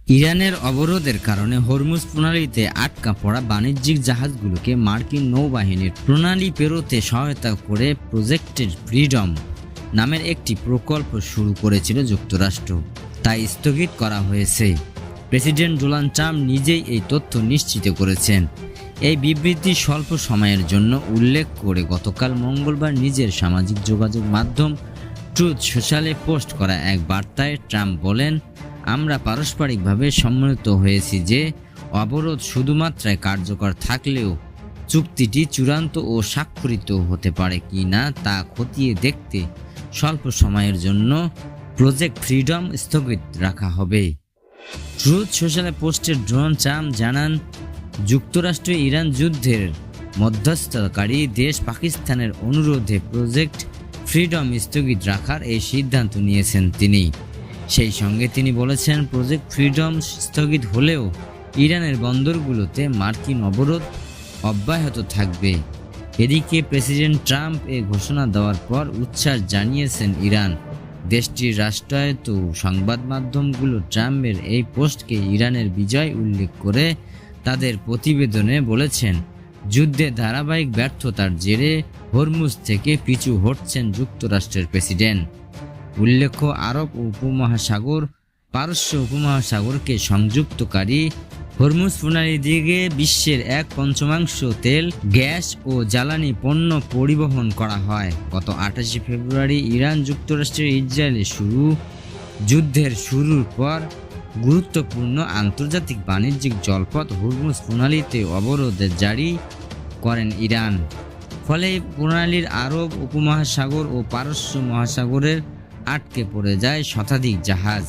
ইরানের অবরোধের কারণে হরমুজ প্রণালীতে আটকা পড়া বাণিজ্যিক জাহাজগুলোকে মার্কিন নৌবাহিনীর প্রণালী পেরোতে সহায়তা করে প্রজেক্টেড ফ্রিডম নামের একটি প্রকল্প শুরু করেছিল যুক্তরাষ্ট্র, তা স্থগিত করা হয়েছে। প্রেসিডেন্ট ডোনাল্ড ট্রাম্প নিজেই এই তথ্য নিশ্চিত করেছেন। এই বিবৃতি স্বল্প সময়ের জন্য উল্লেখ করে গতকাল মঙ্গলবার নিজের সামাজিক যোগাযোগ মাধ্যম ট্রুথ সোশ্যালে পোস্ট করা এক বার্তায় ট্রাম্প বলেন, আমরা পারস্পরিকভাবে সম্মিলিত হয়েছি যে অবরোধ শুধুমাত্র কার্যকর থাকলেও চুক্তিটি চূড়ান্ত ও স্বাক্ষরিত হতে পারে কি না তা খতিয়ে দেখতে স্বল্প সময়ের জন্য প্রজেক্ট ফ্রিডম স্থগিত রাখা হবে। ট্রুথ সোশ্যালে পোস্টে ডোনাল্ড ট্রাম্প জানান, যুক্তরাষ্ট্র ইরান যুদ্ধের মধ্যস্থতাকারী দেশ পাকিস্তানের অনুরোধে প্রজেক্ট ফ্রিডম স্থগিত রাখার এই সিদ্ধান্ত নিয়েছেন তিনি। সেই সঙ্গে তিনি বলেছেন, প্রজেক্ট ফ্রিডম স্থগিত হলেও ইরানের বন্দরগুলোতে মার্কিন অবরোধ অব্যাহত থাকবে। এদিকে প্রেসিডেন্ট ট্রাম্প এ ঘোষণা দেওয়ার পর উচ্ছ্বাস জানিয়েছেন ইরান। দেশটির রাষ্ট্রায়ত্ত সংবাদ মাধ্যমগুলো ট্রাম্পের এই পোস্টকে ইরানের বিজয় উল্লেখ করে তাদের প্রতিবেদনে বলেছেন, যুদ্ধে ধারাবাহিক ব্যর্থতার জেরে হরমুজ থেকে পিছু হটছেন যুক্তরাষ্ট্রের প্রেসিডেন্ট। উল্লেখ্য, আরব উপমহাসাগর পারস্য উপমহাসাগরকে সংযুক্তকারী হরমুজ প্রণালী দিয়ে বিশ্বের 1/5 তেল, গ্যাস ও জ্বালানি পণ্য পরিবহন করা হয়। গত 28 ফেব্রুয়ারি ইরান যুক্তরাষ্ট্রের ইসরায়েলে যুদ্ধের শুরুর পর গুরুত্বপূর্ণ আন্তর্জাতিক বাণিজ্যিক জলপথ হরমুজ প্রণালীতে অবরোধ জারি করেন ইরান। ফলে প্রণালীর আরব উপমহাসাগর ও পারস্য মহাসাগরের আটকে পড়ে যায় শতাধিক জাহাজ।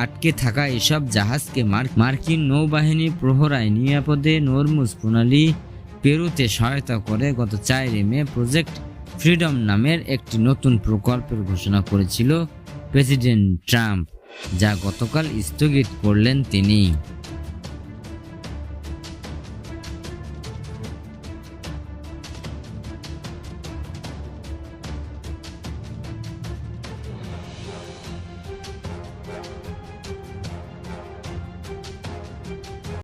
আটকে থাকা এসব জাহাজকে মার্কিন নৌবাহিনী প্রহরায় নিরাপদে হরমুজ প্রণালী পেরুতে সহায়তা করে গত 4 মে প্রজেক্ট ফ্রিডম নামের একটি নতুন প্রকল্পের ঘোষণা করেছিল প্রেসিডেন্ট ট্রাম্প, যা গতকাল স্থগিত করলেন তিনি।